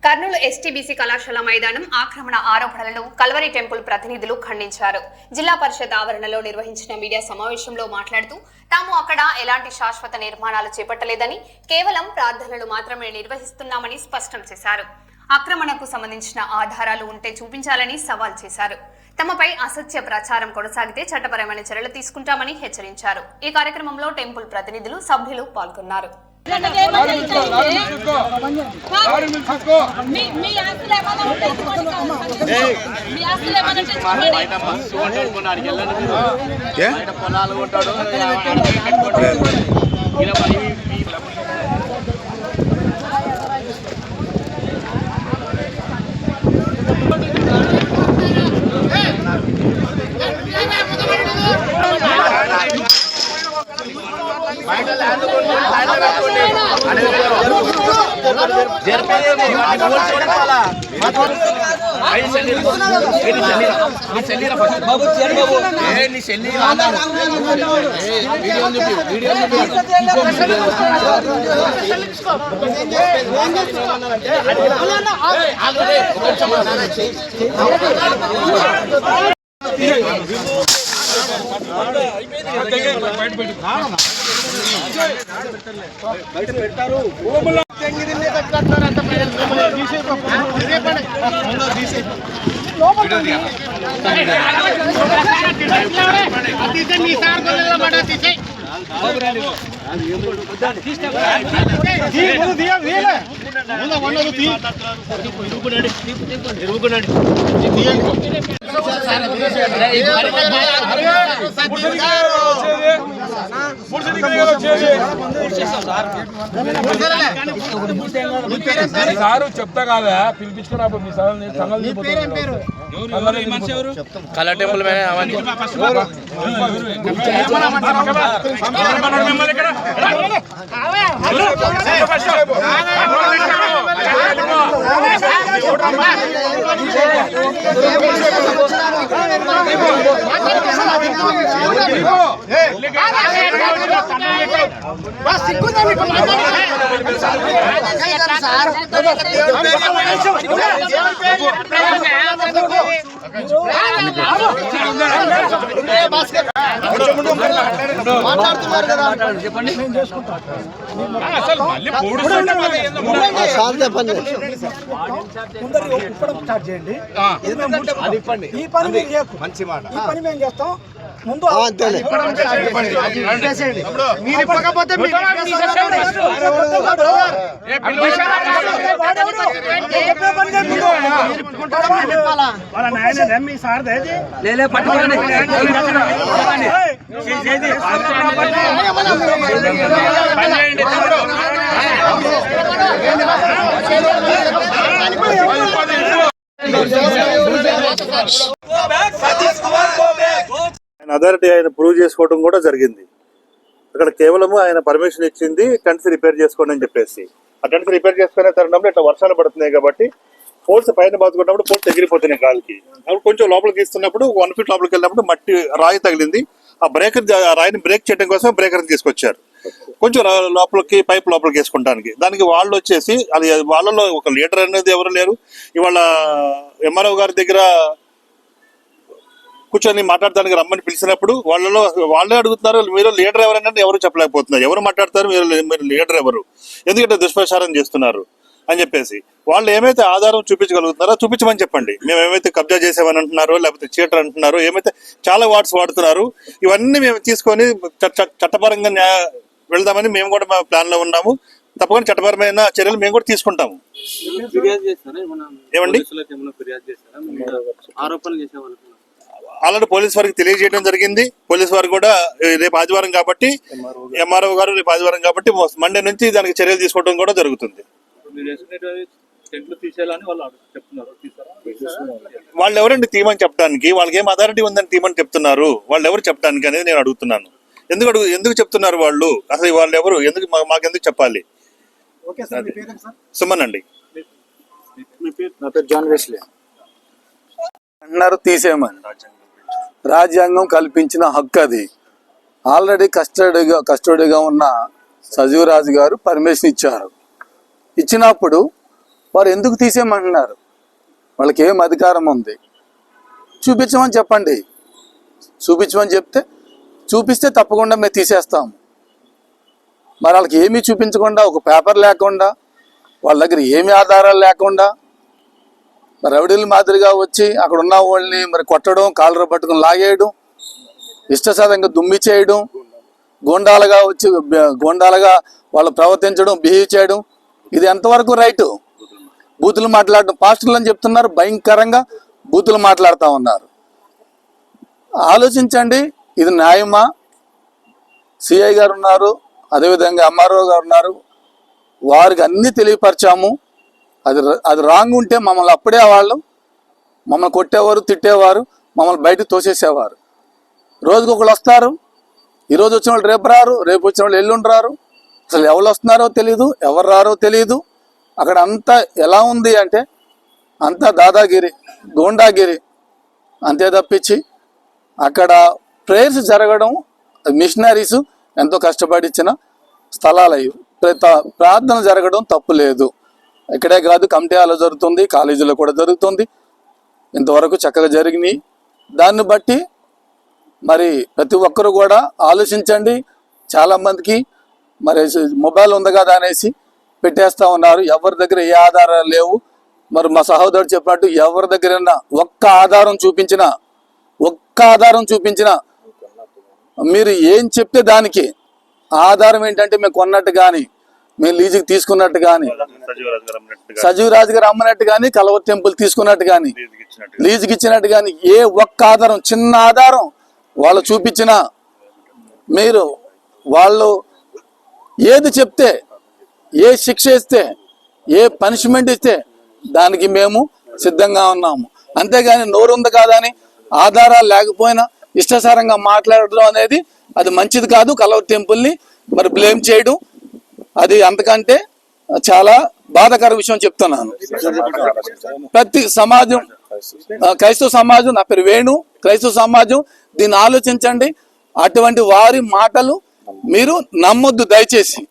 Kurnool ST BC కళాశాల మైదానం ఆక్రమణ ఆరోపణలను కల్వరి టెంపుల్ ప్రతినిధులు ఖండించారు. జిల్లా పరిషత్ ఆవరణలో నిర్వహించిన మీడియా సమావేశంలో మాట్లాడుతూ తాము అక్కడ ఎలాంటి శాశ్వత నిర్మాణాలు చేపట్టలేదని, కేవలం ప్రార్థనలు మాత్రమే నిర్వహిస్తున్నామని స్పష్టం చేశారు. ఆక్రమణకు సంబంధించిన ఆధారాలు ఉంటే చూపించాలని సవాల్ చేశారు. తమపై అసత్య ప్రచారం కొనసాగితే చట్టపరమైన చర్యలు తీసుకుంటామని హెచ్చరించారు. ఈ కార్యక్రమంలో టెంపుల్ ప్రతినిధులు, సభ్యులు పాల్గొన్నారు. బయట పెడతారు. సారు చెప్తా కాదా పిలిపించుకున్నా మీ కళా టెంపుల్ ఈ పని మంచి మాట. ఈ పని మేము చేస్తాం ముందు మీరు ఇవ్వకపోతే వాళ్ళ నాయన మీ సార్ పట్టుకోండి. అథారిటీ ఆయన ప్రూవ్ చేసుకోవడం కూడా జరిగింది. అక్కడ కేవలము ఆయన పర్మిషన్ ఇచ్చింది టెంట్స్ రిపేర్ చేసుకోండి అని చెప్పేసి. ఆ టెంట్స్ రిపేర్ చేసుకునే తరుణంలో ఇట్లా వర్షాలు పడుతున్నాయి కాబట్టి పోల్స్ పైన బాదుకున్నప్పుడు పోల్స్ ఎగిరిపోతున్నాయి గాలికి. అప్పుడు కొంచెం లోపలికి తీస్తున్నప్పుడు 1 ఫీట్ లోపలికి వెళ్ళినప్పుడు మట్టి రాయి తగిలింది. ఆ రాయిని బ్రేక్ చేయడం కోసం బ్రేకర్ తీసుకొచ్చారు. కొంచెం లోపలికి పైప్ లోపలికి వేసుకుంటానికి. దానికి వాళ్ళు వచ్చేసి అది వాళ్ళలో ఒక లీడర్ అనేది ఎవరు లేరు. ఇవాళ ఎంఆర్ఓ గారి దగ్గర కూర్చొని మాట్లాడడానికి రమ్మని పిలిచినప్పుడు వాళ్ళే అడుగుతున్నారు, మీరు లీడర్ ఎవరైనా ఎవరు చెప్పలేకపోతున్నారు. ఎవరు మాట్లాడతారు, మీరు లీడర్ ఎవరు, ఎందుకంటే దుష్ప్రచారం చేస్తున్నారు అని చెప్పేసి. వాళ్ళు ఏమైతే ఆధారం చూపించగలుగుతున్నారో చూపించమని చెప్పండి. మేము ఏమైతే కబ్జా చేసామని అంటున్నారో, లేకపోతే చీటర్ అంటున్నారో, ఏమైతే చాలా వార్డ్స్ వాడుతున్నారు, ఇవన్నీ మేము తీసుకొని చట్టపరంగా వెళ్దామని మేము కూడా మా ప్లాన్ లో ఉన్నాము. తప్పకుండా చట్టపరమైన చర్యలు మేము కూడా తీసుకుంటాము. ఏమండి ఆల్రెడీ పోలీస్ వారికి తెలియజేయడం జరిగింది. పోలీస్ వారు కూడా రేపు ఆదివారం కాబట్టి, ఎంఆర్ఓ గారు రేపు ఆదివారం కాబట్టి మండే నుంచి దానికి చర్యలు తీసుకోవడం కూడా జరుగుతుంది. వాళ్ళు ఎవరండి తీయమని చెప్పడానికి? వాళ్ళకి ఏం అథారిటీ ఉందని తీయమని చెప్తున్నారు? వాళ్ళు ఎవరు చెప్పడానికి అనేది నేను అడుగుతున్నాను. ఎందుకు చెప్తున్నారు వాళ్ళు? అసలు వాళ్ళు ఎవరు? మాకెందుకు చెప్పాలి? సుమన్ అండి. నా పేరు జాన్ వెస్లీ. అన్నారు తీసేయమని. రాజ్యాంగం కల్పించిన హక్కు అది. ఆల్రెడీ కస్టడీగా ఉన్న సజీవరాజు గారు పర్మిషన్ ఇచ్చారు. ఇచ్చినప్పుడు వారు ఎందుకు తీసేయమంటున్నారు? వాళ్ళకి ఏం అధికారం ఉంది? చూపించమని చెప్పండి. చూపించమని చెప్తే చూపిస్తే తప్పకుండా మేము తీసేస్తాము. మరి వాళ్ళకి ఏమీ చూపించకుండా, ఒక పేపర్ లేకుండా, వాళ్ళ దగ్గర ఏమి ఆధారాలు లేకుండా మరి రౌడీల మాదిరిగా వచ్చి అక్కడ ఉన్న వాళ్ళని మరి కొట్టడం, కాలర పట్టుకుని లాగేయడం, ఇష్టసాధంగా దుమ్మి చేయడం, గోండాలుగా వాళ్ళు ప్రవర్తించడం, బిహేవ్ చేయడం, ఇది ఎంతవరకు రైటు? బూతులు మాట్లాడడం, పాస్టర్లు అని చెప్తున్నారు, భయంకరంగా బూతులు మాట్లాడుతూ ఉన్నారు. ఆలోచించండి, ఇది న్యాయమా? సిఐ గారు ఉన్నారు, అదేవిధంగా ఎంఆర్ఓ గారు ఉన్నారు, వారికి అన్నీ తెలియపరిచాము. అది రాంగ్ ఉంటే మమ్మల్ని అప్పుడే వాళ్ళు మమ్మల్ని కొట్టేవారు, తిట్టేవారు, మమ్మల్ని బయటకు తోసేసేవారు. రోజుకు ఒకళ్ళు వస్తారు, ఈరోజు వచ్చిన వాళ్ళు రేపు రారు, రేపు వచ్చిన వాళ్ళు ఎల్లుండి రారు. అసలు ఎవరు వస్తున్నారో తెలియదు, ఎవరు రారో తెలియదు. అక్కడ అంతా ఎలా ఉంది అంటే అంతా దాదాగిరి, గోండాగిరి అంతే తప్పించి అక్కడ ప్రేయర్స్ జరగడం, మిషనరీస్ ఎంతో కష్టపడి ఇచ్చిన స్థలాలు అవి, ప్రార్థన జరగడం తప్పు లేదు. ఇక్కడే కాదు, కమిటీ హాల్లో జరుగుతుంది, కాలేజీలో కూడా జరుగుతుంది, ఇంతవరకు చక్కగా జరిగినాయి. దాన్ని బట్టి మరి ప్రతి ఒక్కరు కూడా ఆలోచించండి. చాలామందికి మరి మొబైల్ ఉంది కదా అనేసి పెట్టేస్తూ ఉన్నారు. ఎవరి దగ్గర ఏ ఆధారాలు లేవు. మరి మా సహోదరుడు చెప్పినట్టు ఎవరి దగ్గర ఒక్క ఆధారం చూపించినా మీరు ఏం చెప్తే దానికి ఆధారం ఏంటంటే మేము కొన్నట్టు కానీ, మేము లీజుకి తీసుకున్నట్టు కానీ, సజీవరాజు గారు అమ్మనట్టు కానీ, కలవర్ టెంపుల్ తీసుకున్నట్టు కానీ, లీజుకి ఇచ్చినట్టు కానీ ఏ ఒక్క ఆధారం, చిన్న ఆధారం వాళ్ళు చూపించినా, మీరు వాళ్ళు ఏది చెప్తే, ఏ శిక్ష ఇస్తే, ఏ పనిష్మెంట్ ఇస్తే దానికి మేము సిద్ధంగా ఉన్నాము. అంతేగాని నోరు ఉంది కాదా అని ఆధారాలు లేకపోయినా ఇష్టసారంగా మాట్లాడడం అనేది అది మంచిది కాదు. కలవర్ టెంపుల్ని మరి బ్లేమ్ చేయడం అది అంతకంటే చాలా బాధాకర విషయం చెప్తున్నాను. ప్రతి సమాజం, క్రైస్తవ సమాజం, నా పేరు వేణు, క్రైస్తవ సమాజం దీన్ని ఆలోచించండి. అటువంటి వారి మాటలు మీరు నమ్మొద్దు దయచేసి.